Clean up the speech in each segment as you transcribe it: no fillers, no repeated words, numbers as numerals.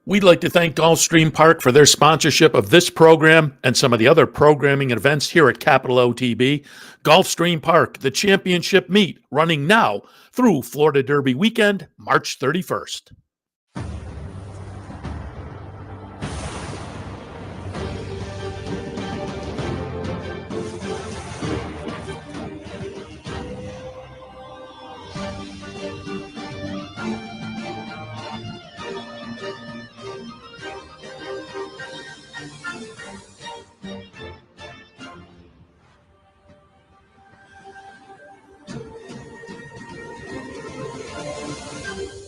We'd like to thank Gulfstream Park for their sponsorship of this program and some of the other programming and events here at Capital OTB. Gulfstream Park, the championship meet, running now through Florida Derby weekend, March 31st.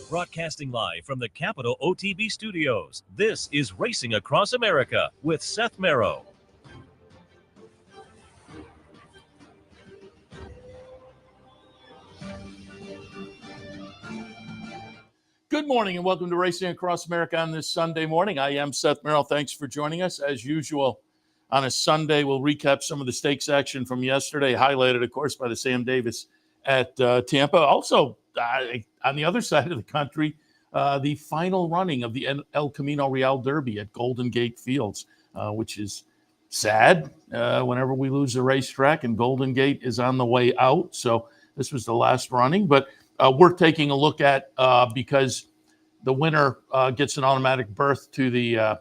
Broadcasting live from the Capital OTB studios, this is Racing Across America with Seth Merrow. Good morning and welcome to Racing Across America on this Sunday morning. I am Seth Merrow. Thanks for joining us. As usual, on a Sunday, we'll recap some of the stakes action from yesterday, highlighted, of course, by the Sam Davis at Tampa. Also, on the other side of the country, the final running of the El Camino Real Derby at Golden Gate Fields, which is sad whenever we lose a racetrack, and Golden Gate is on the way out. So this was the last running, but we're taking a look at because the winner gets an automatic berth to the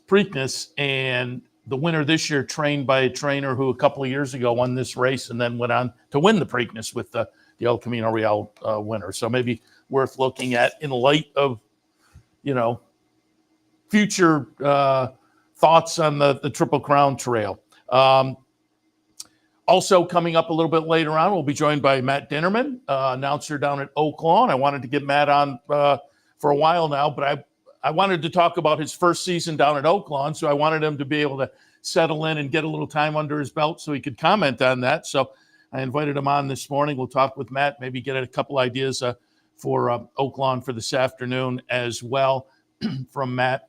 Preakness, and the winner this year trained by a trainer who a couple of years ago won this race and then went on to win the Preakness with the El Camino Real winner. So maybe worth looking at in light of, future thoughts on the Triple Crown Trail. Also coming up a little bit later on, we'll be joined by Matt Dinerman, announcer down at Oaklawn. I wanted to get Matt on for a while now, but I wanted to talk about his first season down at Oaklawn, so I wanted him to be able to settle in and get a little time under his belt so he could comment on that. So I invited him on this morning. We'll talk with Matt, maybe get a couple ideas for Oaklawn for this afternoon as well from Matt.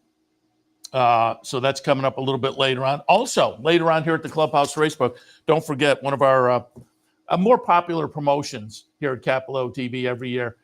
So that's coming up a little bit later on. Also, later on here at the Clubhouse Racebook, don't forget one of our more popular promotions here at Capital OTB every year,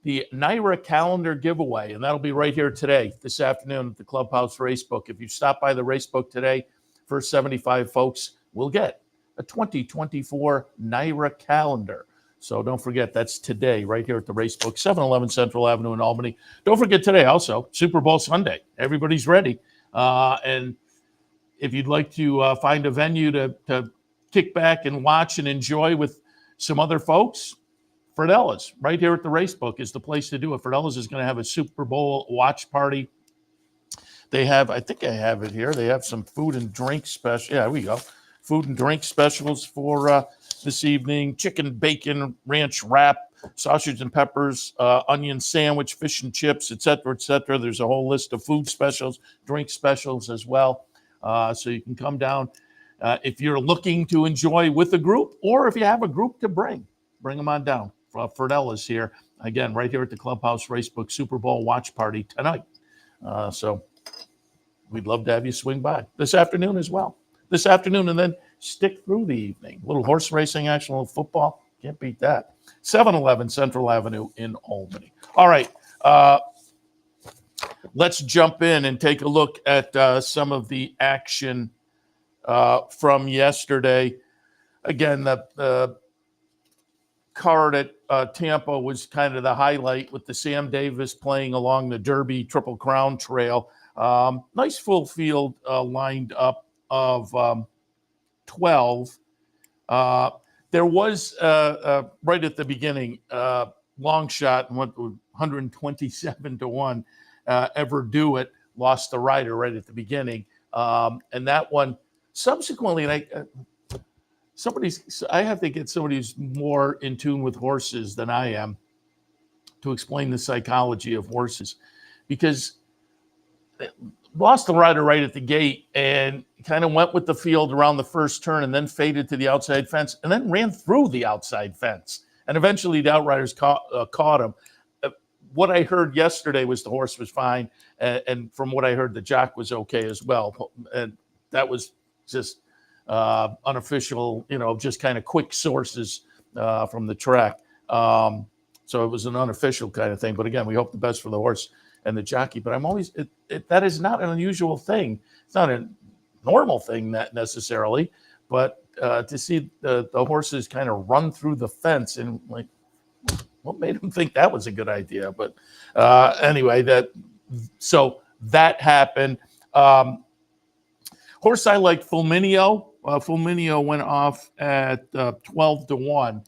the NYRA calendar giveaway, and that'll be right here today, this afternoon at the Clubhouse Racebook. If you stop by the Racebook today, first 75 folks will get a 2024 NYRA calendar. So don't forget, that's today right here at the Racebook, 711 Central Avenue in Albany. Don't forget today also, Super Bowl Sunday. Everybody's ready. And if you'd like to find a venue to kick back and watch and enjoy with some other folks, Fredella's right here at the Racebook is the place to do it. Fredella's is going to have a Super Bowl watch party. They have, I think I have it here. They have some food and drink special. Yeah, here we go. Food and drink specials for this evening. Chicken, bacon, ranch wrap, sausage and peppers, onion sandwich, fish and chips, et cetera, et cetera. There's a whole list of food specials, drink specials as well. So you can come down if you're looking to enjoy with a group, or if you have a group to bring them on down. Fredella's here, again, right here at the Clubhouse Racebook Super Bowl watch party tonight. So we'd love to have you swing by this afternoon as well. This afternoon, and then stick through the evening. A little horse racing action, a little football. Can't beat that. 711 Central Avenue in Albany. All right. Let's jump in and take a look at some of the action from yesterday. Again, the card at Tampa was kind of the highlight with the Sam Davis playing along the Derby Triple Crown Trail. Nice full field lined up of 12. There was, right at the beginning, long shot, and went 127 to 1. Ever Do It lost the rider right at the beginning. And that one, subsequently, and I have to get somebody who's more in tune with horses than I am to explain the psychology of horses, because lost the rider right at the gate and kind of went with the field around the first turn and then faded to the outside fence and then ran through the outside fence. And eventually the outriders caught him. What I heard yesterday was the horse was fine. And from what I heard, the jock was okay as well. And that was just unofficial, just kind of quick sources from the track. So it was an unofficial kind of thing. But again, we hope the best for the horse and the jockey. But I'm always that is not an unusual thing. It's not a normal thing that necessarily, but to see the horses kind of run through the fence and like, what made him think that was a good idea? But anyway, so that happened. Horse I liked, Fulmineo. Fulmineo went off at 12-1.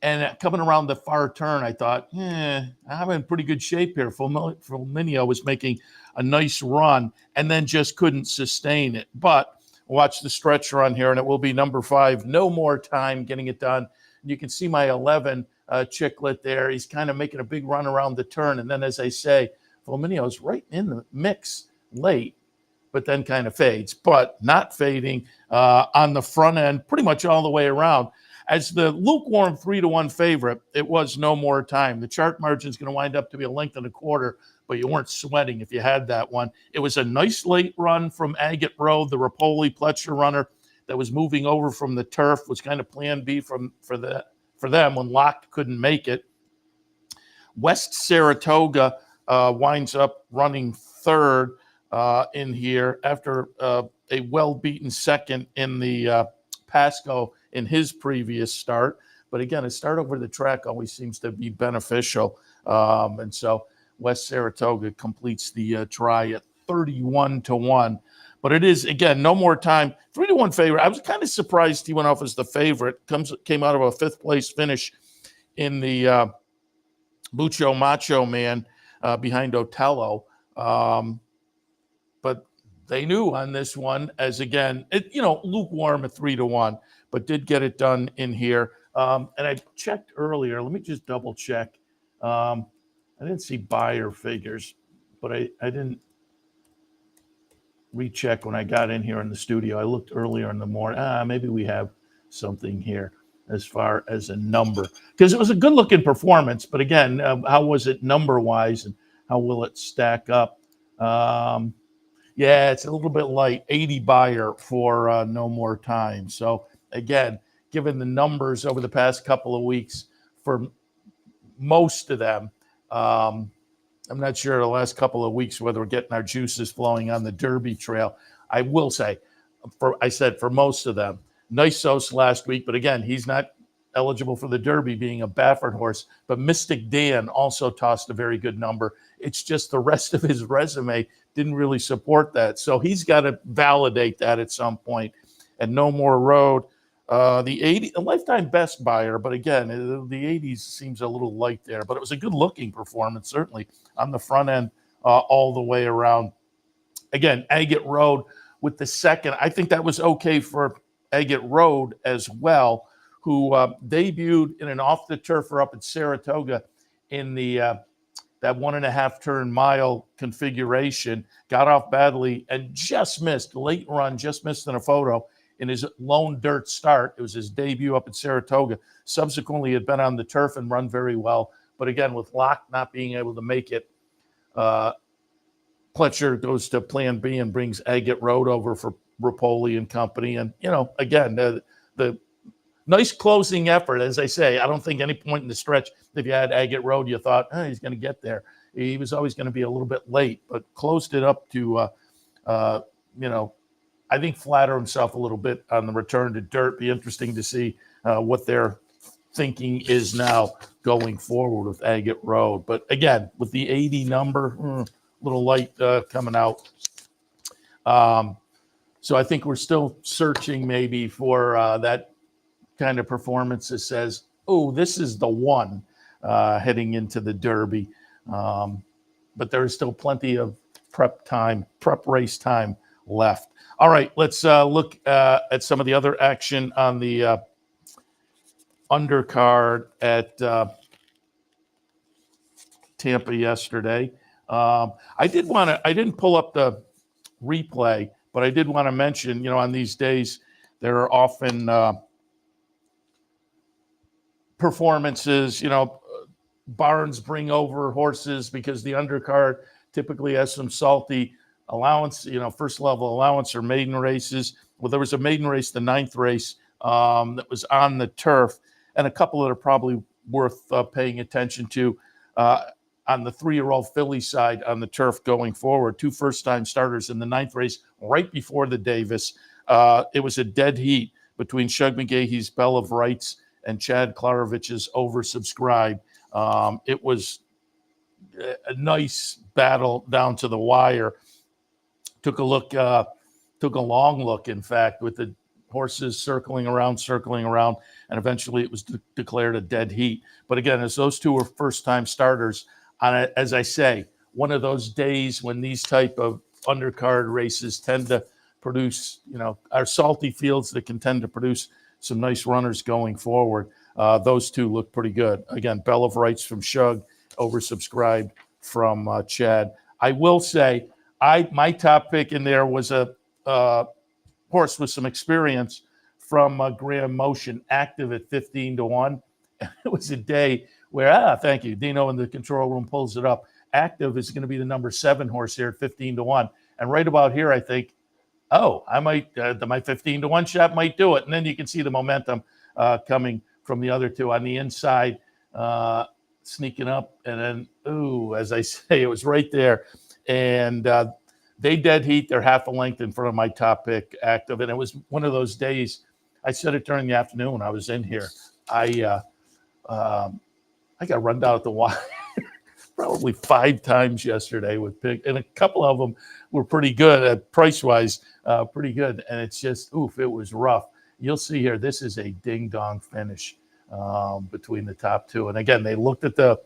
And coming around the far turn, I thought, I'm in pretty good shape here. Fulmineo was making a nice run and then just couldn't sustain it. But watch the stretch run here, and it will be number 5, No More Time, getting it done. You can see my 11 Chicklet there. He's kind of making a big run around the turn. And then, as I say, Fulmineo's right in the mix late, but then kind of fades, but not fading on the front end pretty much all the way around. As the lukewarm 3-1 favorite, it was No More Time. The chart margin is going to wind up to be 1.25 lengths, but you weren't sweating if you had that one. It was a nice late run from Agate Road, the Rapoli Pletcher runner that was moving over from the turf, was kind of plan B for them when Locke couldn't make it. West Saratoga winds up running third in here after a well-beaten second in the Pasco in his previous start. But again, a start over the track always seems to be beneficial. And so West Saratoga completes the try at 31-1. But it is, again, No More Time, 3-1 favorite. I was kind of surprised he went off as the favorite. Came out of a 5th place finish in the Mucho Macho Man behind Otello. But they knew on this one, as again, lukewarm at 3-1, but did get it done in here. And I checked earlier. Let me just double check. I didn't see buyer figures, but I didn't recheck when I got in here in the studio. I looked earlier in the morning. Maybe we have something here as far as a number, because it was a good looking performance. But again, how was it number wise, and how will it stack up? Yeah, it's a little bit light, 80 buyer for No More Time. So again, given the numbers over the past couple of weeks for most of them, I'm not sure the last couple of weeks whether we're getting our juices flowing on the Derby trail. I will say, for most of them, Nice Sauce last week, but again, he's not eligible for the Derby, being a Baffert horse. But Mystic Dan also tossed a very good number. It's just the rest of his resume didn't really support that. So he's got to validate that at some point. And No More Road, a lifetime best buyer, but again, the 80s seems a little light there. But it was a good-looking performance, certainly, on the front end all the way around. Again, Agate Road with the second. I think that was okay for Agate Road as well, who debuted in an off-the-turfer up at Saratoga in the that 1.5 turn mile configuration, got off badly and just missed, late run, just missed in a photo in his lone dirt start. It was his debut up at Saratoga. Subsequently, had been on the turf and run very well. But again, with Locke not being able to make it, Pletcher goes to plan B and brings Agate Road over for Rapoli and company. And, again, the nice closing effort. As I say, I don't think any point in the stretch, if you had Agate Road, you thought, he's going to get there. He was always going to be a little bit late, but closed it up to, I think flatter himself a little bit on the return to dirt. Be interesting to see what their thinking is now going forward with Agate Road. But again, with the 80 number, a little light coming out. So I think we're still searching maybe for that kind of performance that says, this is the one heading into the Derby. But there is still plenty of prep race time left. All right, let's look at some of the other action on the undercard at Tampa yesterday. I didn't pull up the replay, but I did want to mention, on these days, there are often performances, barns bring over horses because the undercard typically has some salty allowance, first level allowance or maiden races. Well, there was a maiden race, the 9th race, that was on the turf, and a couple that are probably worth paying attention to. on the 3-year-old filly side on the turf going forward. 2 first-time starters in the 9th race right before the Davis. It was a dead heat between Shug McGahee's Bell of Rights and Chad Klarovich's Oversubscribed. It was a nice battle down to the wire. Took a long look, in fact, with the horses circling around, and eventually it was declared a dead heat. But again, as those 2 were first-time starters, on it, as I say, one of those days when these type of undercard races tend to produce, our salty fields that can tend to produce some nice runners going forward. Those 2 look pretty good. Again, Bell of Rights from Shug, Oversubscribed from Chad. I will say, my top pick in there was a horse with some experience from Graham Motion, Active at 15-1. It was a day where, thank you, Dino in the control room pulls it up. Active is going to be the number 7 horse here at 15-1. And right about here, I think, I might, my 15-1 shot might do it. And then you can see the momentum coming from the other 2 on the inside, sneaking up. And then, as I say, it was right there. And they dead heat. They're half a length in front of my top pick, Active. And it was one of those days, I said it during the afternoon when I was in here. I got run down at the wire probably 5 times yesterday with pick, and a couple of them were pretty good at price-wise, pretty good. And it's just, it was rough. You'll see here, this is a ding-dong finish between the top 2. And again, they looked at the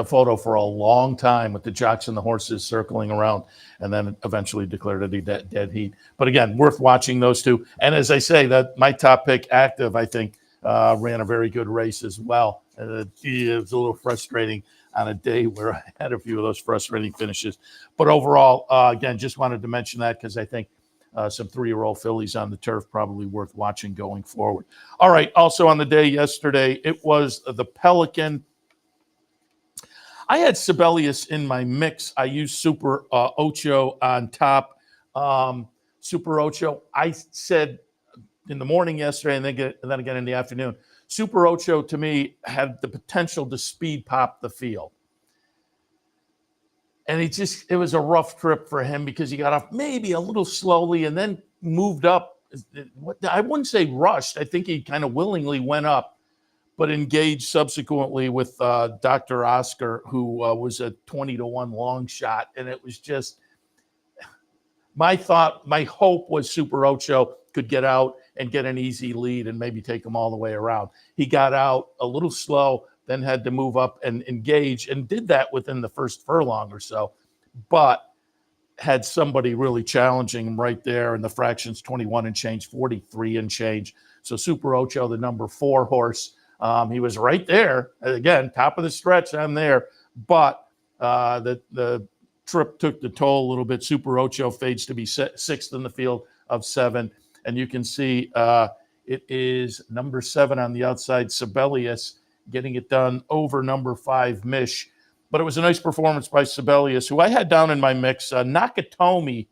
photo for a long time with the jocks and the horses circling around, and then eventually declared it a dead heat. But again, worth watching those 2. And as I say, that my top pick, Active, I think, ran a very good race as well. It was a little frustrating on a day where I had a few of those frustrating finishes. But overall, again, just wanted to mention that because I think some 3-year-old fillies on the turf probably worth watching going forward. All right, also on the day yesterday, it was the Pelican. I had Sibelius in my mix. I used Super Ocho on top. Super Ocho, I said in the morning yesterday and then again in the afternoon, Super Ocho to me had the potential to speed pop the field. And it was a rough trip for him because he got off maybe a little slowly and then moved up. I wouldn't say rushed. I think he kind of willingly went up, but engaged subsequently with Dr. Oscar, who was a 20-1 long shot. And it was just, my hope was Super Ocho could get out and get an easy lead and maybe take him all the way around. He got out a little slow, then had to move up and engage, and did that within the first furlong or so, but had somebody really challenging him right there in the fractions, 21 and change, 43 and change. So Super Ocho, the number 4 horse, he was right there. Again, top of the stretch, I'm there, but the trip took the toll a little bit. Super Ocho fades to be 6th in the field of 7. And you can see it is number 7 on the outside, Sibelius, getting it done over number 5, Mish. But it was a nice performance by Sibelius, who I had down in my mix. Nakatomi,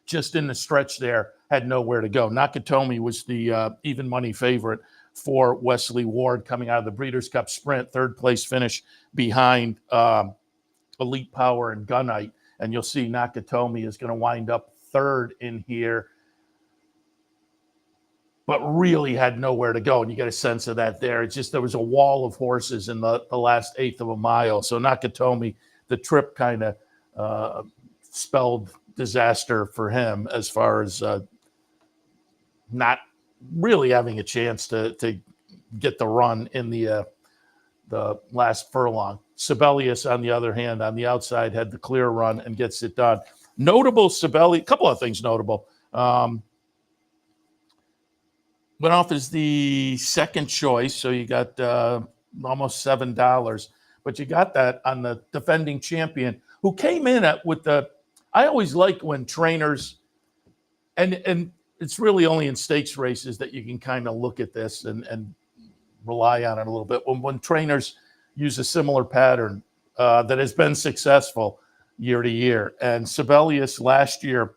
just in the stretch there, had nowhere to go. Nakatomi was the even money favorite for Wesley Ward coming out of the Breeders' Cup Sprint, 3rd place finish behind Elite Power and Gunite. And you'll see Nakatomi is going to wind up 3rd in here, but really had nowhere to go. And you get a sense of that there. It's just there was a wall of horses in the last 1/8 of a mile. So Nakatomi, the trip kind of spelled disaster for him as far as not really having a chance to get the run in the last furlong. Sibelius, on the other hand, on the outside, had the clear run and gets it done. Notable Sibelius, a couple of things notable. Went off as the 2nd choice, so you got almost $7, but you got that on the defending champion, who came in with the. I always like when trainers, and it's really only in stakes races that you can kind of look at this and rely on it a little bit. When trainers use a similar pattern that has been successful year to year, and Sibelius last year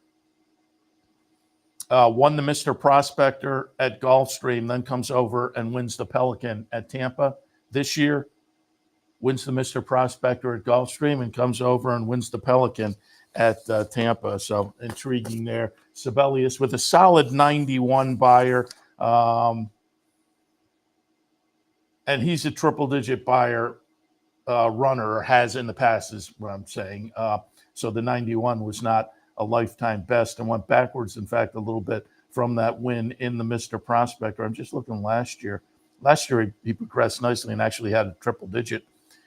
won the Mr. Prospector at Gulfstream, then comes over and wins the Pelican at Tampa. this year, wins the Mr. Prospector at Gulfstream, and comes over and wins the Pelican at Tampa. So intriguing there. Sibelius with a solid 91 buyer. And he's a triple-digit buyer runner, or has in the past, is what I'm saying. So the 91 was not a lifetime best and went backwards, in fact, a little bit from that win in the Mr. Prospector. I'm just looking last year. Last year, he progressed nicely and actually had a triple-digit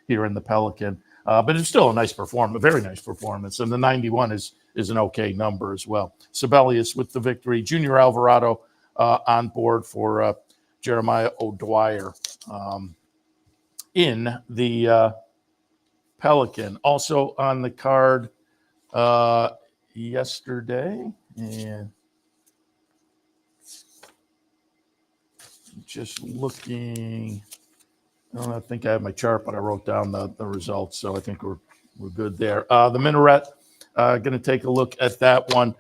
here in the Pelican. But it's still a nice performance, a very nice performance. And the 91 is an okay number as well. Sibelius with the victory. Junior Alvarado on board for Jeremiah O'Dwyer in the Pelican. Also on the card yesterday, and just looking, I don't think I have my chart, but I wrote down the results, so I think we're good there. The Minaret, going to take a look at that one.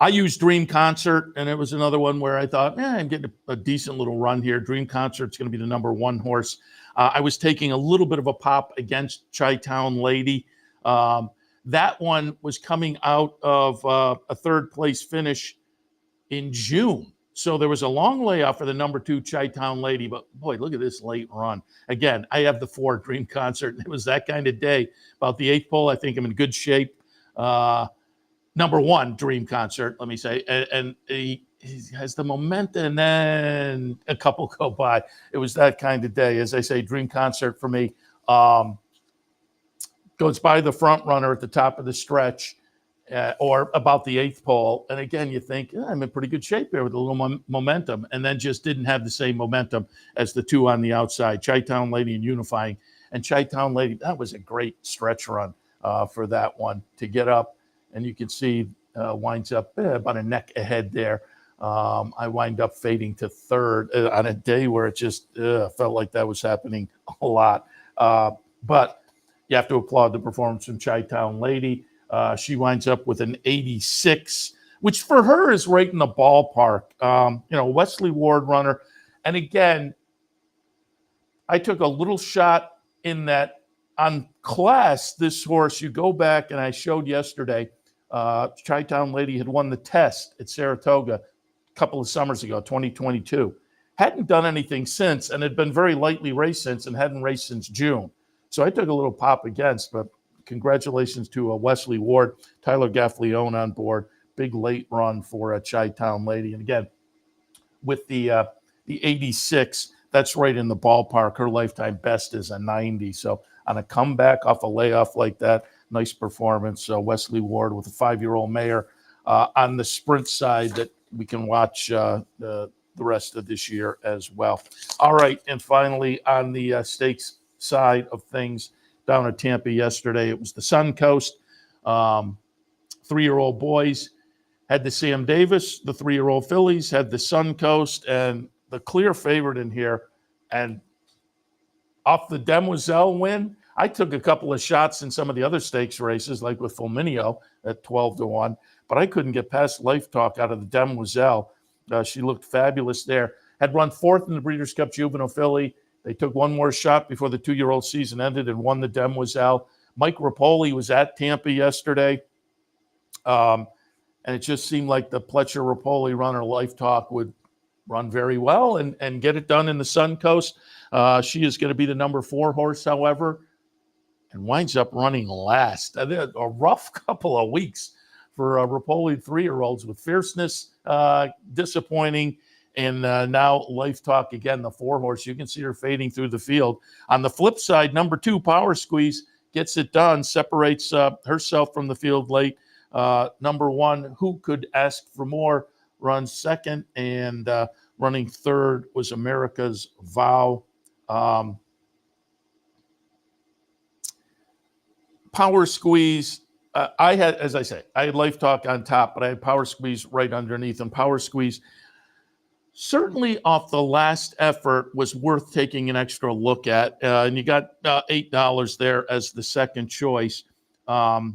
I used Dream Concert, and it was another one where I thought, I'm getting a decent little run here. Dream Concert's going to be the number one horse. I was taking a little bit of a pop against Chi-Town Lady. That one was coming out of a third place finish in June. So there was a long layoff for the number 2 Chi-Town Lady, but boy, look at this late run. Again, I have the 4 Dream Concert, and it was that kind of day. About the 8th pole, I think I'm in good shape. Number 1 Dream Concert, let me say, and he has the momentum, and then a couple go by. It was that kind of day. As I say, Dream Concert for me goes by the front runner at the top of the stretch, or about the 8th pole. And again, you think, I'm in pretty good shape here with a little momentum, and then just didn't have the same momentum as the 2 on the outside, Chi-Town Lady and Unifying. And Chi-Town Lady, that was a great stretch run for that one to get up. And you can see winds up about a neck ahead there. I wind up fading to 3rd on a day where it just felt like that was happening a lot. But you have to applaud the performance from Chi-Town Lady. She winds up with an 86, which for her is right in the ballpark. Wesley Ward runner. And again, I took a little shot in that on class, this horse, you go back, and I showed yesterday, Chi-Town Lady had won the test at Saratoga a couple of summers ago, 2022. Hadn't done anything since, and had been very lightly raced since, and hadn't raced since June. So I took a little pop against, but congratulations to Wesley Ward, Tyler Gaffleone on board. Big late run for Chi-Town Lady. And again, with the 86, that's right in the ballpark. Her lifetime best is a 90. So on a comeback off a layoff like that, nice performance. Wesley Ward with a 5-year-old mare on the sprint side that we can watch the rest of this year as well. All right, and finally on the stakes side of things, down at Tampa yesterday, it was the Suncoast. 3-year-old boys had the Sam Davis. The 3-year-old fillies had the Suncoast, and the clear favorite in here. And off the Demoiselle win, I took a couple of shots in some of the other stakes races, like with Fulminio at 12-1, but I couldn't get past Life Talk out of the Demoiselle. She looked fabulous there. Had run 4th in the Breeders' Cup Juvenile Filly. They took one more shot before the 2-year-old season ended and won the Demoiselle. Mike Rapoli was at Tampa yesterday. And it just seemed like the Pletcher-Rapoli runner Life Talk would run very well and get it done in the Suncoast. She is going to be the number 4 horse, however, and winds up running last. A rough couple of weeks for Rapoli 3-year-olds with Fierceness disappointing. And now Life Talk, again, the 4 horse. You can see her fading through the field. On the flip side, number 2, Power Squeeze, gets it done, separates herself from the field late. Number 1, Who Could Ask for More, runs 2nd, and running 3rd was America's Vow. Power Squeeze, I had, as I say, I had Life Talk on top, but I had Power Squeeze right underneath. And Power Squeeze, certainly off the last effort, was worth taking an extra look at. And you got $8 there as the second choice. But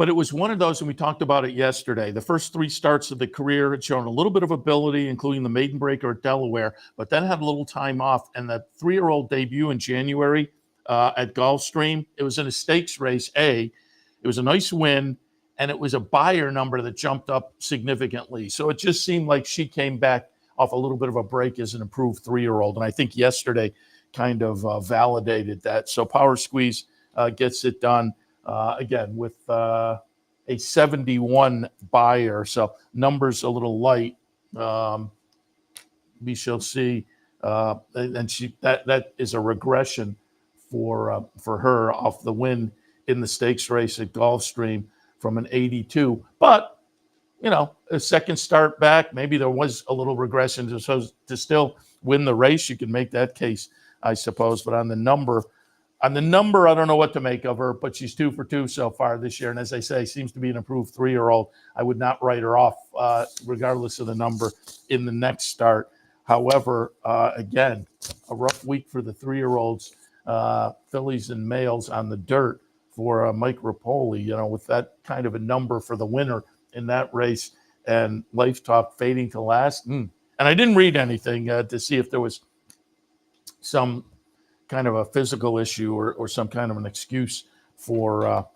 But it was one of those, and we talked about it yesterday. The first 3 starts of the career had shown a little bit of ability, including the maiden breaker at Delaware, but then had a little time off. And that 3-year-old debut in January at Gulfstream, it was in a stakes race, It was a nice win, and it was a buyer number that jumped up significantly. So it just seemed like she came back off a little bit of a break as an improved 3-year-old. And I think yesterday kind of validated that. So Power Squeeze gets it done. Again, with a 71 buyer, so numbers a little light. We shall see, and that is a regression for her off the win in the stakes race at Gulfstream from an 82. But a second start back, maybe there was a little regression to still win the race. You can make that case, I suppose. But on the number, I don't know what to make of her, but she's 2 for 2 so far this year. And as I say, seems to be an improved 3-year-old. I would not write her off, regardless of the number in the next start. However, again, a rough week for the 3-year-olds, fillies and males on the dirt for Mike Rapoli, with that kind of a number for the winner in that race, and Life Talk fading to last. And I didn't read anything to see if there was some kind of a physical issue or some kind of an excuse for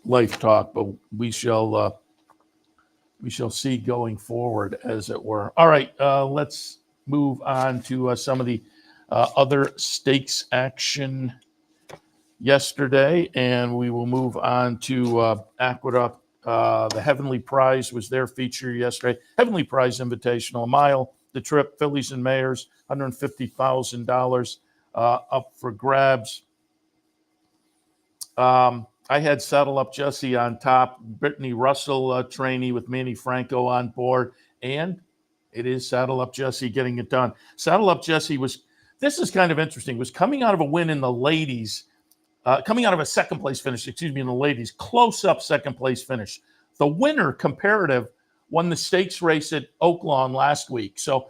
Life Talk, but we shall see going forward, as it were. All right, let's move on to some of the other stakes action yesterday, and we will move on to Aqueduct. The Heavenly Prize was their feature yesterday. Heavenly Prize Invitational, a mile, the trip, fillies and mares, $150,000 up for grabs. I had Saddle Up Jesse on top, Brittany Russell trainee with Manny Franco on board, and it is Saddle Up Jesse getting it done. Saddle Up Jesse this is kind of interesting, was coming out of a win in the ladies, coming out of a second place finish, in the ladies, close up second place finish. The winner, Comparative, won the stakes race at Oaklawn last week. So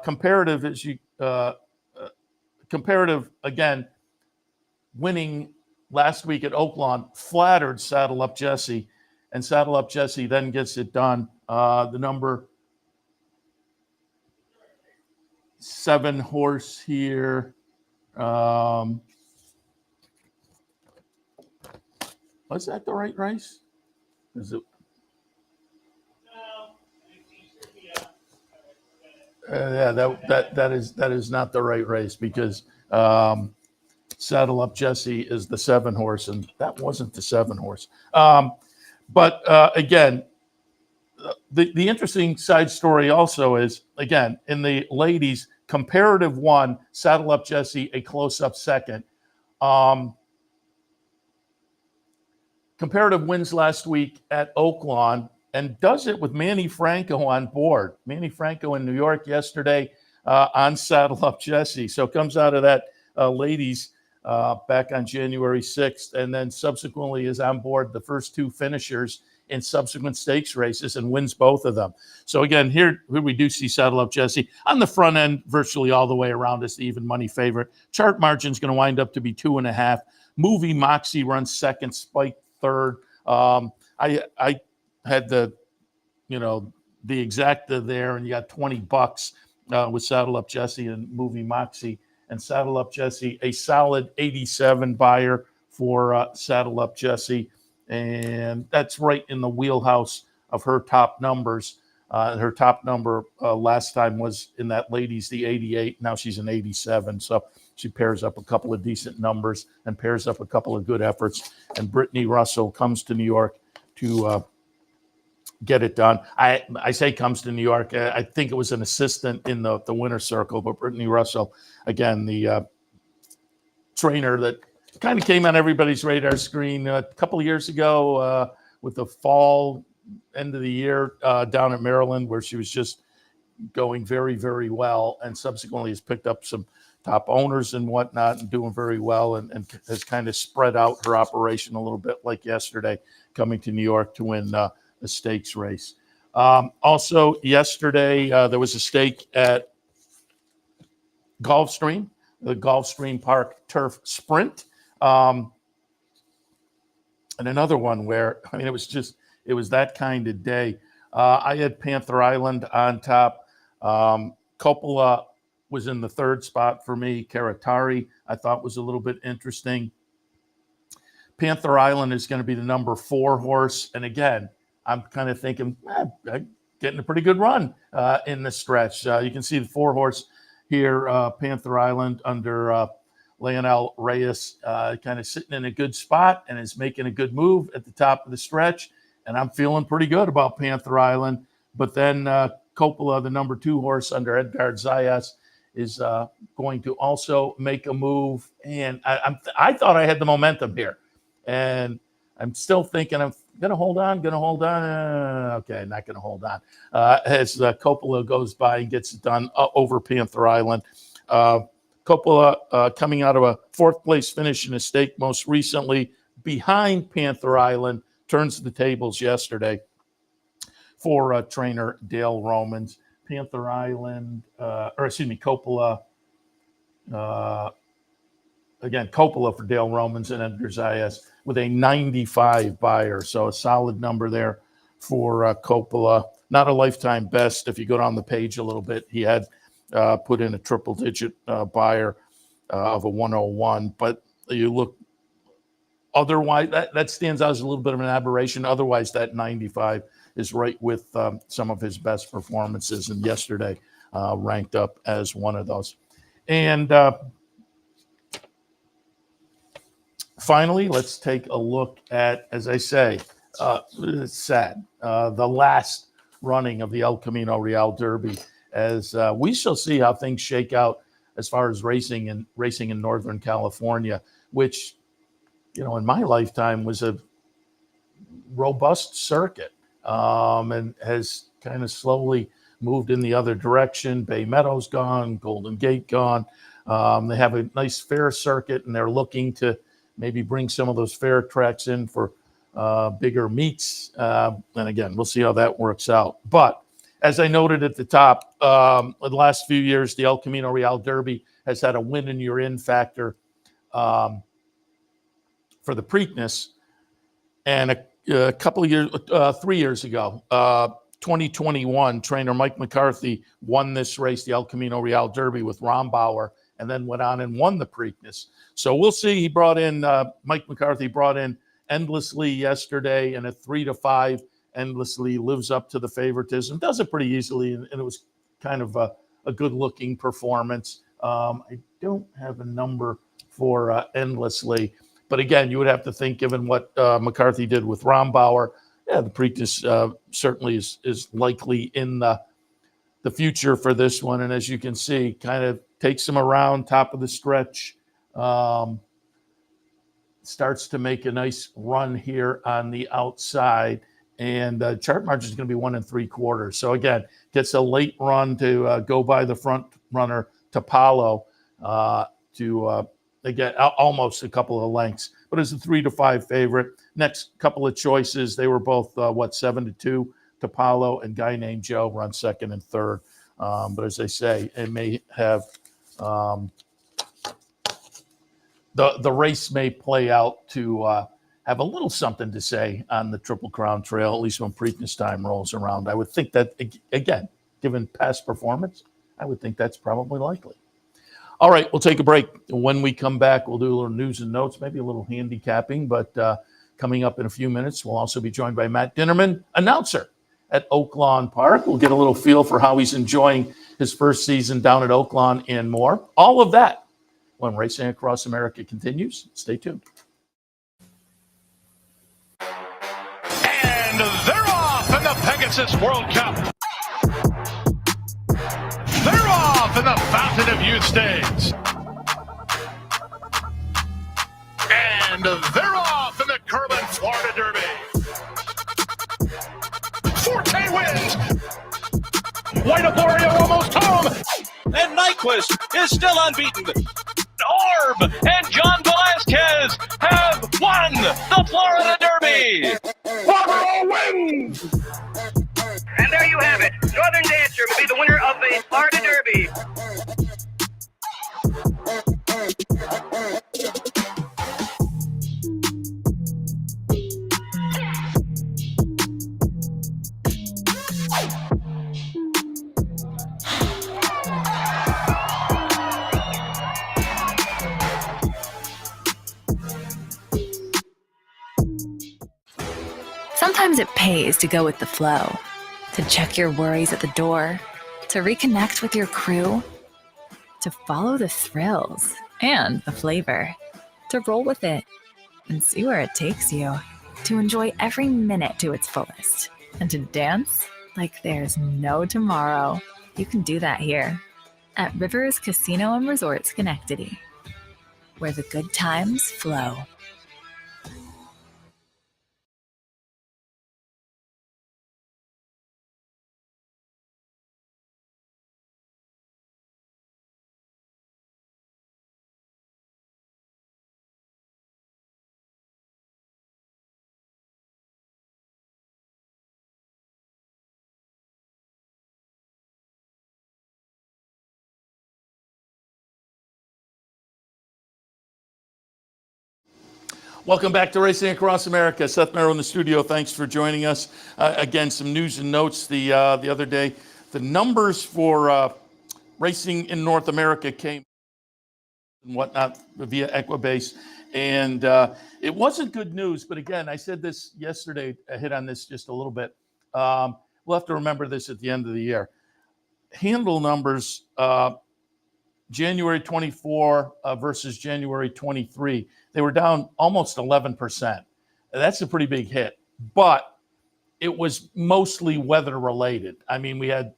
Comparative, Comparative, again, winning last week at Oaklawn, flattered Saddle Up Jesse, and Saddle Up Jesse then gets it done. The number 7 horse here. Was that the right race? Is it? Yeah, that is not the right race, because Saddle Up Jesse is the 7 horse, and that wasn't the 7 horse. But again, the interesting side story also is, again, in the ladies, Comparative won, Saddle Up Jesse a close-up second. Comparative wins last week at Oaklawn and does it with Manny Franco on board. Manny Franco in New York yesterday on Saddle Up Jesse. So comes out of that ladies back on January 6th, and then subsequently is on board the first 2 finishers in subsequent stakes races and wins both of them. So again, here we do see Saddle Up Jesse on the front end, virtually all the way around as the even money favorite. Chart margin is going to wind up to be 2.5. Movie Moxie runs second, Spike third. I had the exacta there, and you got $20 with Saddle Up Jesse and Movie Moxie. And Saddle Up Jesse, a solid 87 buyer for Saddle Up Jesse. And that's right in the wheelhouse of her top numbers. Her top number last time was in that ladies, the 88. Now she's an 87. So she pairs up a couple of decent numbers and pairs up a couple of good efforts. And Brittany Russell comes to New York to get it done. I say comes to New York. I think it was an assistant in the winner's circle, but Brittany Russell, again, the trainer that kind of came on everybody's radar screen a couple of years ago with the fall end of the year down at Maryland, where she was just going very, very well, and subsequently has picked up some top owners and whatnot and doing very well, and has kind of spread out her operation a little bit, like yesterday, coming to New York to win a stakes race. Also yesterday, there was a stake at Gulfstream, the Gulfstream Park Turf Sprint. And another one where, I mean, it was that kind of day. I had Panther Island on top. Coppola was in the third spot for me. Karatari, I thought, was a little bit interesting. Panther Island is going to be the number 4 horse. And again, I'm kind of thinking, getting a pretty good run in the stretch. You can see the 4 horse here, Panther Island, under Leonel Reyes, kind of sitting in a good spot and is making a good move at the top of the stretch. And I'm feeling pretty good about Panther Island. But then Coppola, the number 2 horse under Edgar Zayas, is going to also make a move. And I thought I had the momentum here. And I'm still thinking I'm going to hold on. Okay, not going to hold on. As Coppola goes by and gets it done over Panther Island. Coppola coming out of a 4th place finish in a stake most recently behind Panther Island, turns the tables yesterday for trainer Dale Romans. Panther Island, Coppola. Again, Coppola for Dale Romans and Edgar Zayas with a 95 buyer. So a solid number there for Coppola. Not a lifetime best. If you go down the page a little bit, he had put in a triple-digit buyer of a 101. But you look, otherwise, that stands out as a little bit of an aberration. Otherwise, that 95 is right with some of his best performances. And yesterday ranked up as one of those. And finally, let's take a look at, as I say, it's sad, the last running of the El Camino Real Derby, as we shall see how things shake out as far as racing in Northern California, which, you know, in my lifetime was a robust circuit, and has kind of slowly moved in the other direction. Bay Meadow's gone, Golden Gate gone. They have a nice fair circuit, and they're looking to maybe bring some of those fair tracks in for bigger meets. And again, we'll see how that works out. But as I noted at the top, the last few years, the El Camino Real Derby has had a win and you're in factor for the Preakness. And a couple of years, 3 years ago, 2021, trainer Mike McCarthy won this race, the El Camino Real Derby, with Rombauer, and then went on and won the Preakness. So we'll see. He brought in, Mike McCarthy brought in Endlessly yesterday, and a 3-5. Endlessly lives up to the favoritism, does it pretty easily, and it was kind of a good-looking performance. I don't have a number for Endlessly, but again, you would have to think, given what McCarthy did with Rombauer, the Preakness certainly is likely in the future for this one. And as you can see, kind of takes him around top of the stretch, starts to make a nice run here on the outside. And chart margin is going to be 1 3/4. So again, gets a late run to go by the front runner Tapalo to get almost a couple of lengths, but it's a 3-5 favorite. Next couple of choices, they were both 7-2. Tapalo and Guy Named Joe run second and third. But as I say, it may have the race may play out to have a little something to say on the Triple Crown Trail, at least when Preakness time rolls around. I would think that, again, given past performance, I would think that's probably likely. All right, we'll take a break. When we come back, we'll do a little news and notes, maybe a little handicapping, but coming up in a few minutes, we'll also be joined by Matt Dinerman, announcer at Oaklawn Park. We'll get a little feel for how he's enjoying his first season down at Oaklawn and more. All of that when Racing Across America continues. Stay tuned. And they're off in the Pegasus World Cup. They're off in the Fountain of Youth Stakes. And they're off in the Curlin Florida Derby. Forte wins. White Aborio almost home. And Nyquist is still unbeaten. Orb and John Velasquez have won the Florida Derby. Barbaro wins. And there you have it. Northern Dancer will be the winner of the Florida Derby. Sometimes it pays to go with the flow, to check your worries at the door, to reconnect with your crew, to follow the thrills and the flavor, to roll with it and see where it takes you, to enjoy every minute to its fullest, and to dance like there's no tomorrow. You can do that here at Rivers Casino and Resort Schenectady, where the good times flow. Welcome back to Racing Across America. Seth Merrow in the studio. Thanks for joining us. Again, some news and notes the other day. The numbers for racing in North America came and whatnot via Equibase. And it wasn't good news. But again, I said this yesterday. I hit on this just a little bit. We'll have to remember this at the end of the year. Handle numbers, January 24 versus January 23. They were down almost 11%. That's a pretty big hit, but it was mostly weather related. I mean, we had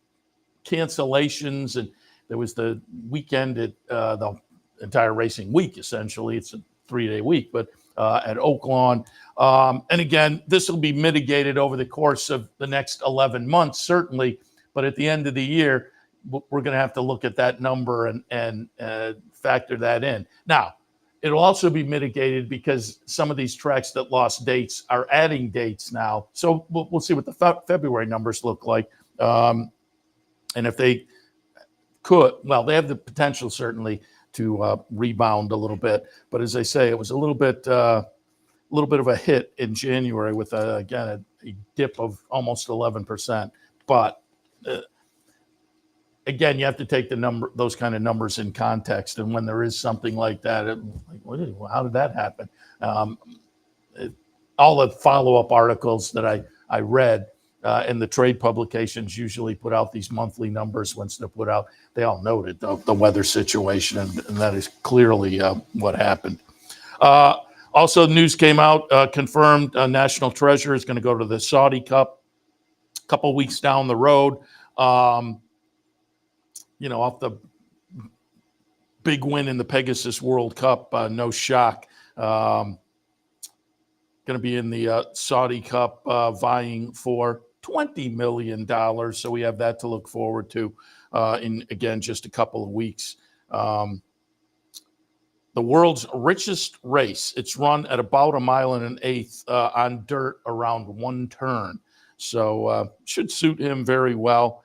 cancellations, and there was the weekend at the entire racing week, essentially. It's a 3-day week, but at Oaklawn. And again, this will be mitigated over the course of the next 11 months, certainly. But at the end of the year, we're going to have to look at that number and factor that in. Now, it'll also be mitigated because some of these tracks that lost dates are adding dates now. So we'll see what the February numbers look like. And if they could, well, they have the potential certainly to rebound a little bit. But as I say, it was a little bit of a hit in January with, again, a dip of almost 11%. But again, you have to take those kind of numbers in context. And when there is something like that, how did that happen? All the follow-up articles that I read in the trade publications usually put out these monthly numbers once they're put out. They all noted the weather situation, and that is clearly what happened. Also, news came out, confirmed National Treasure is going to go to the Saudi Cup a couple weeks down the road. Off the big win in the Pegasus World Cup, no shock. Going to be in the Saudi Cup vying for $20 million. So we have that to look forward to in, again, just a couple of weeks. The world's richest race. It's run at about 1.1 miles on dirt around one turn. So should suit him very well.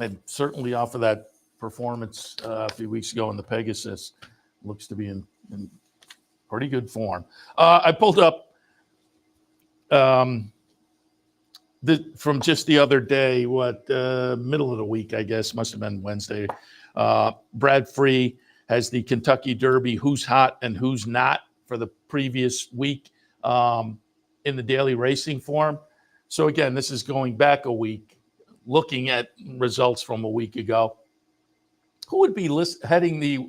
And certainly off of that performance a few weeks ago in the Pegasus, looks to be in pretty good form. I pulled up from just the other day, middle of the week, I guess, must have been Wednesday. Brad Free has the Kentucky Derby, who's hot and who's not, for the previous week in the daily racing form. So again, this is going back a week, looking at results from a week ago. Who would be heading the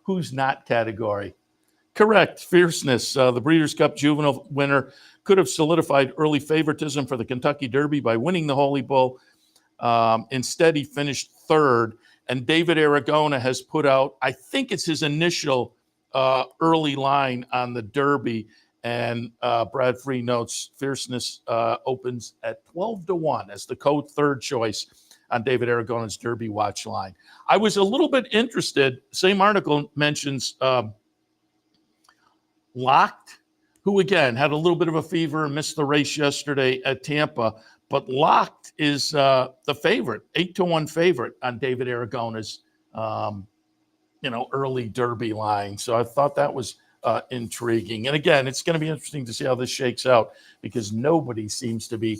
who's not category? Correct, Fierceness. The Breeders' Cup Juvenile winner could have solidified early favoritism for the Kentucky Derby by winning the Holy Bull. Instead, he finished third. And David Aragona has put out, I think it's his initial early line on the Derby. And Brad Free notes Fierceness opens at 12-1 as the third choice on David Aragona's Derby watch line. I was a little bit interested. Same article mentions Locked, who again had a little bit of a fever and missed the race yesterday at Tampa. But Locked is the favorite, 8-1 favorite on David Aragona's early Derby line. So I thought that was intriguing. And again, it's going to be interesting to see how this shakes out, because nobody seems to be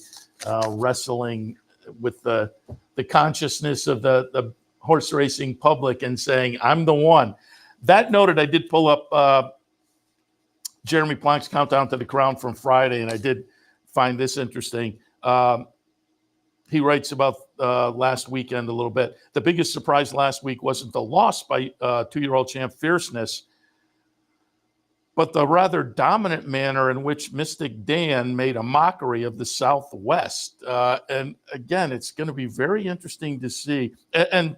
wrestling with the consciousness of the horse racing public and saying, I'm the one. That noted, I did pull up Jeremy Plank's countdown to the crown from Friday, and I did find this interesting. He writes about last weekend a little bit. The biggest surprise last week wasn't the loss by 2-year-old champ Fierceness, but the rather dominant manner in which Mystic Dan made a mockery of the Southwest. And again, it's going to be very interesting to see. And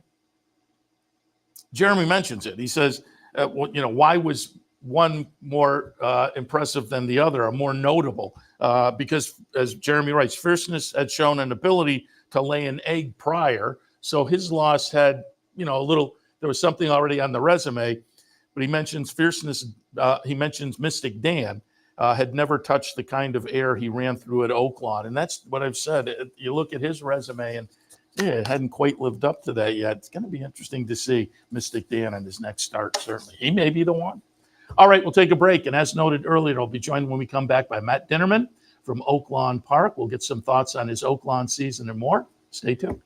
Jeremy mentions it. He says, why was one more impressive than the other, or more notable? Because, as Jeremy writes, Fierceness had shown an ability to lay an egg prior. So his loss had, there was something already on the resume. But he mentions Fierceness, he mentions Mystic Dan had never touched the kind of air he ran through at Oaklawn. And that's what I've said. You look at his resume and it hadn't quite lived up to that yet. It's going to be interesting to see Mystic Dan in his next start, certainly. He may be the one. All right, we'll take a break. And as noted earlier, I'll be joined when we come back by Matt Dinerman from Oaklawn Park. We'll get some thoughts on his Oaklawn season and more. Stay tuned.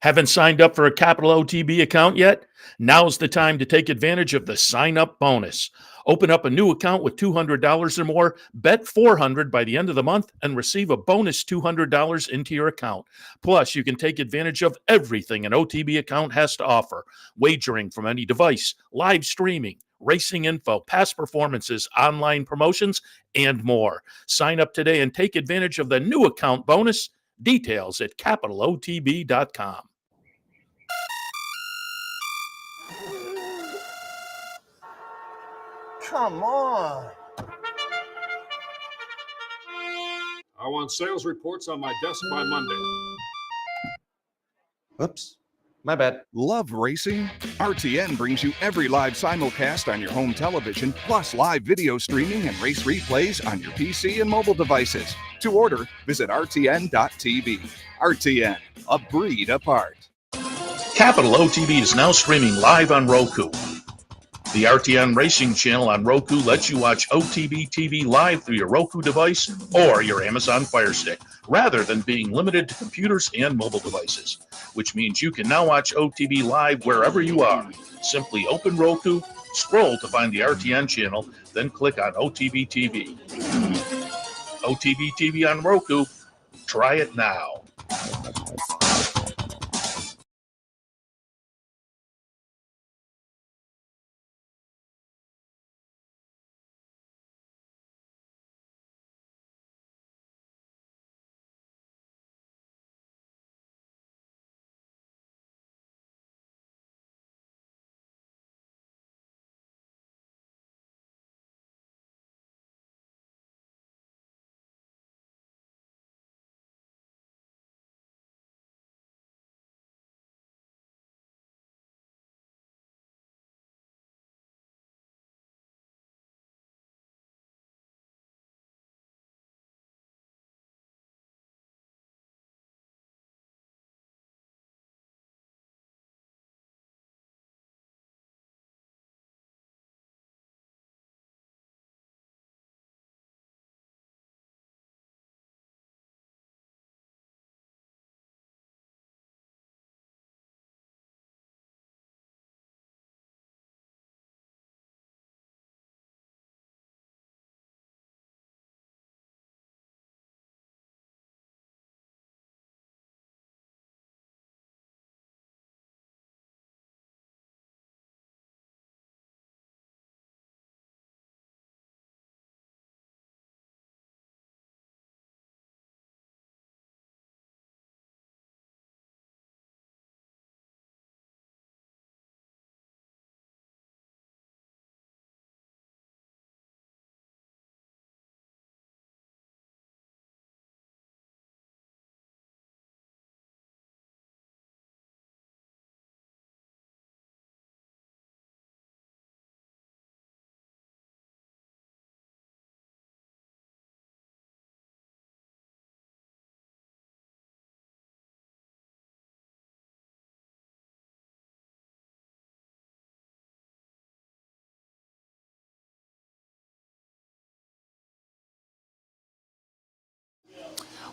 Haven't signed up for a Capital OTB account yet? Now's the time to take advantage of the sign-up bonus. Open up a new account with $200 or more, bet $400 by the end of the month, and receive a bonus $200 into your account. Plus, you can take advantage of everything an OTB account has to offer. Wagering from any device, live streaming, racing info, past performances, online promotions, and more. Sign up today and take advantage of the new account bonus. Details at capitalotb.com. Come on. I want sales reports on my desk by Monday. Oops, my bad. Love racing? RTN brings you every live simulcast on your home television, plus live video streaming and race replays on your PC and mobile devices. To order, visit rtn.tv. RTN, a breed apart. Capital OTB is now streaming live on Roku. The RTN Racing channel on Roku lets you watch OTB TV live through your Roku device or your Amazon Fire Stick, rather than being limited to computers and mobile devices, which means you can now watch OTB live wherever you are. Simply open Roku, scroll to find the RTN channel, then click on OTB TV. OTB TV on Roku. Try it now.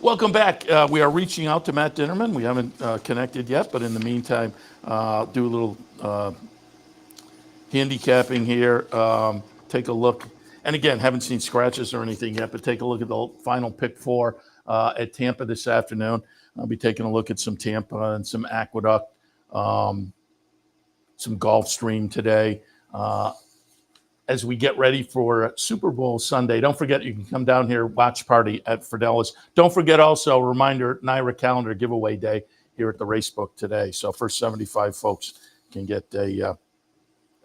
Welcome back. We are reaching out to Matt Dinerman. We haven't connected yet, but in the meantime, do a little handicapping here. Take a look. And again, haven't seen scratches or anything yet, but take a look at the final pick 4 at Tampa this afternoon. I'll be taking a look at some Tampa and some Aqueduct, some Gulfstream today. As we get ready for Super Bowl Sunday, don't forget you can come down here, watch party at Fidelis. Don't forget also, reminder, Naira calendar giveaway day here at the Racebook today. So first 75 folks can get a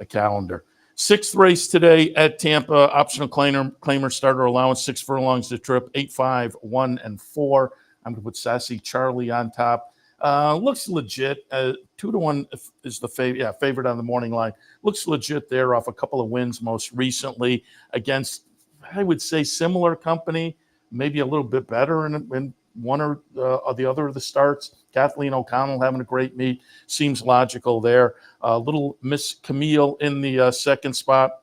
calendar. 6th race today at Tampa, optional claimer starter allowance, 6 furlongs to trip, 8, 5, 1, and 4. I'm going to put Sassy Charlie on top. Looks legit. 2-1 is the favorite on the morning line. Looks legit there off a couple of wins most recently against, I would say, similar company, maybe a little bit better in one or the other of the starts. Kathleen O'Connell having a great meet. Seems logical there. Little Miss Camille in the second spot.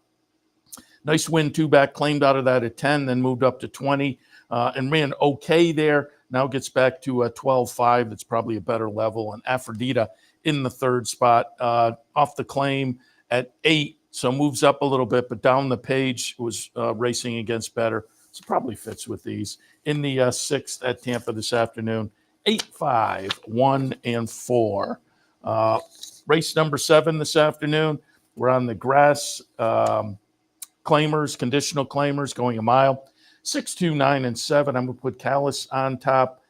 Nice win, 2-back, claimed out of that at 10, then moved up to 20 and ran okay there. Now gets back to a 12-5. That's probably a better level. And Aphrodita in the third spot, off the claim at 8. So moves up a little bit, but down the page was racing against better. So probably fits with these. In the 6th at Tampa this afternoon, 8, 5, 1, and 4. Race number 7 this afternoon. We're on the grass claimers, conditional claimers, going a mile. 6, 2, 9, and 7. I'm going to put Callis on top.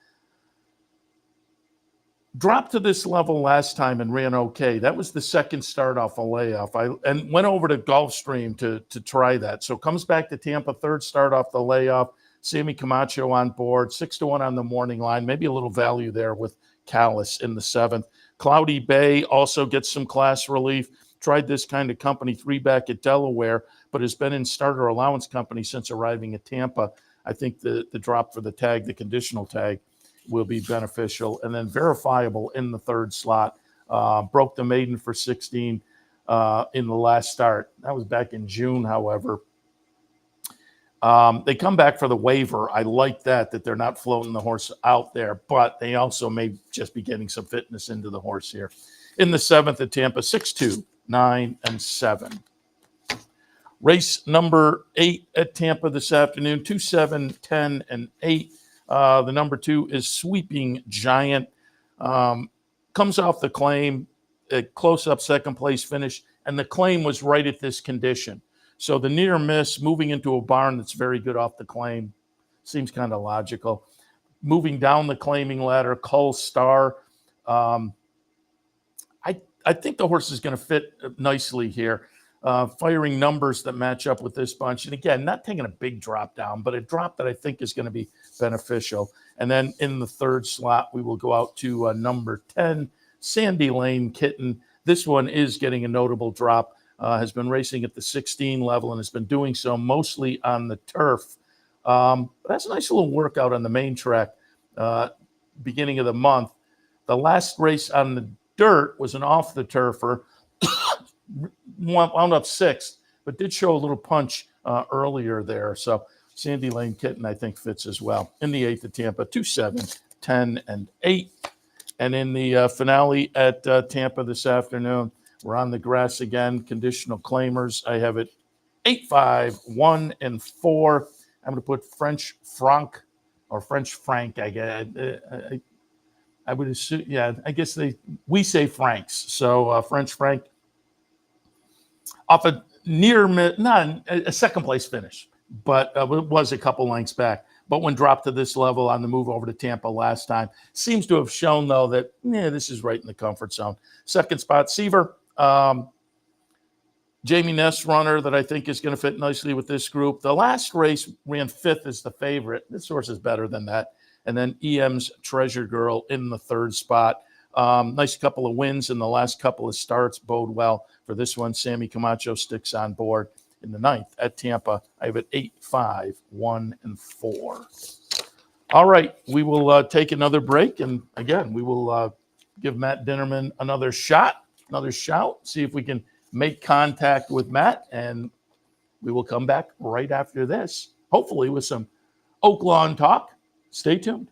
Dropped to this level last time and ran okay. That was the second start off a layoff. And went over to Gulfstream to try that. So comes back to Tampa, third start off the layoff. Sammy Camacho on board, 6-1 on the morning line. Maybe a little value there with Callis in the 7th. Cloudy Bay also gets some class relief. Tried this kind of company 3-back at Delaware, but has been in starter allowance company since arriving at Tampa. I think the drop for the tag, the conditional tag, will be beneficial. And then Verifiable in the third slot. Broke the maiden for 16 in the last start. That was back in June, however. They come back for the waiver. I like that they're not floating the horse out there, but they also may just be getting some fitness into the horse here. In the 7th at Tampa, 6, 2, 9, and 7. Race number 8 at Tampa this afternoon, 2, 7, 10, and 8. The number 2 is Sweeping Giant. Comes off the claim, a close-up second place finish, and the claim was right at this condition. So the near miss, moving into a barn that's very good off the claim, seems kind of logical. Moving down the claiming ladder, Cull Star. I think the horse is going to fit nicely here. Firing numbers that match up with this bunch. And again, not taking a big drop down, but a drop that I think is going to be beneficial. And then in the third slot, we will go out to number 10, Sandy Lane Kitten. This one is getting a notable drop. Has been racing at the 16 level and has been doing so mostly on the turf. That's a nice little workout on the main track beginning of the month. The last race on the dirt was an off the turfer. Wound up 6th, but did show a little punch earlier there. So Sandy Lane Kitten, I think, fits as well. In the 8th at Tampa, 2, 7, 10, and 8. And in the finale at Tampa this afternoon, we're on the grass again, conditional claimers. I have it 8, 5, 1, and 4. I'm going to put French Franc or French Frank. I would assume, yeah, I guess we say Franks. So French Frank off a not a second place finish, but it was a couple lengths back. But when dropped to this level on the move over to Tampa last time, seems to have shown, though, that this is right in the comfort zone. Second spot, Seaver. Jamie Ness runner that I think is going to fit nicely with this group. The last race ran 5th as the favorite. This horse is better than that. And then EM's Treasure Girl in the third spot. Nice couple of wins in the last couple of starts bode well for this one. Sammy Camacho sticks on board in the 9th at Tampa. I have it 8, 5, 1, and 4. All right, we will take another break. And again, we will give Matt Dinerman another shout, see if we can make contact with Matt. And we will come back right after this, hopefully with some Oaklawn talk. Stay tuned.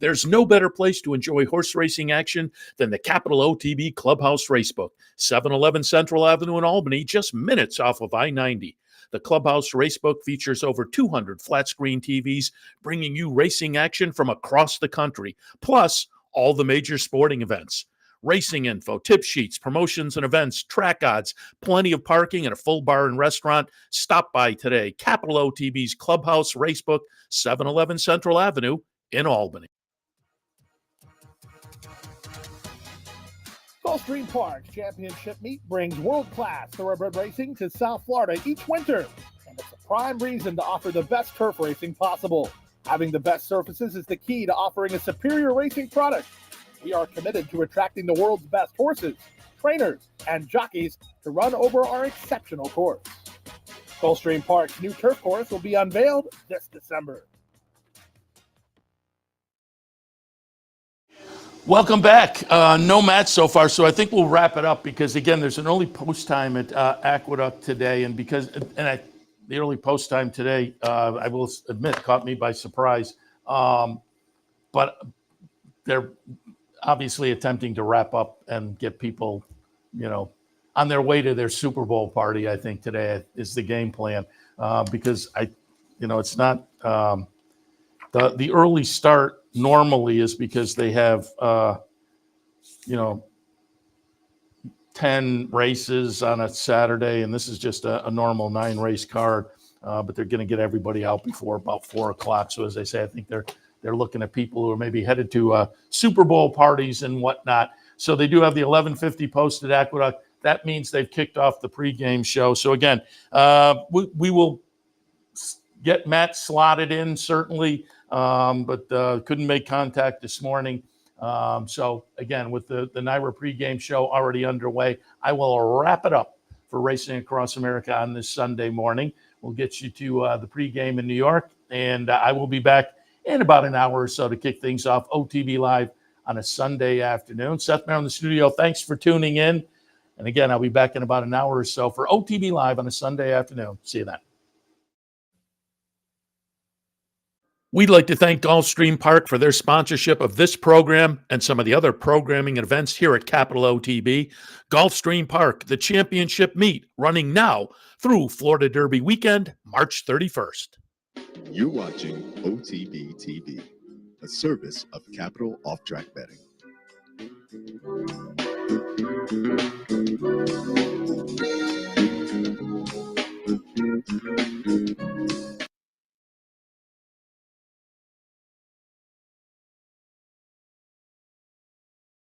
There's no better place to enjoy horse racing action than the Capital OTB Clubhouse Racebook, 711 Central Avenue in Albany, just minutes off of I-90. The Clubhouse Racebook features over 200 flat-screen TVs, bringing you racing action from across the country, plus all the major sporting events. Racing info, tip sheets, promotions and events, track odds, plenty of parking, and a full bar and restaurant. Stop by today. Capital OTB's Clubhouse Racebook, 711 Central Avenue in Albany. Gulfstream Park's championship meet brings world-class thoroughbred racing to South Florida each winter, and it's a prime reason to offer the best turf racing possible. Having the best surfaces is the key to offering a superior racing product. We are committed to attracting the world's best horses, trainers, and jockeys to run over our exceptional course. Gulfstream Park's new turf course will be unveiled this December. Welcome back. No match so far, so I think we'll wrap it up because, again, there's an early post time at Aqueduct today, the early post time today, I will admit, caught me by surprise. But they're obviously attempting to wrap up and get people, on their way to their Super Bowl party. I think today is the game plan because it's not the early start. Normally is because they have, 10 races on a Saturday, and this is just a normal 9-race card, but they're going to get everybody out before about 4 o'clock. So as I say, I think they're looking at people who are maybe headed to Super Bowl parties and whatnot. So they do have the 11:50 posted Aqueduct. That means they've kicked off the pregame show. So again, we will get Matt slotted in certainly. But couldn't make contact this morning. So, again, with the NYRA pregame show already underway, I will wrap it up for Racing Across America on this Sunday morning. We'll get you to the pregame in New York, and I will be back in about an hour or so to kick things off. OTB Live on a Sunday afternoon. Seth Merrow in the studio, thanks for tuning in. And, again, I'll be back in about an hour or so for OTB Live on a Sunday afternoon. See you then. We'd like to thank Gulfstream Park for their sponsorship of this program and some of the other programming and events here at Capital OTB. Gulfstream Park, the championship meet, running now through Florida Derby weekend, March 31st. You're watching OTB TV, a service of Capital Off-Track Betting.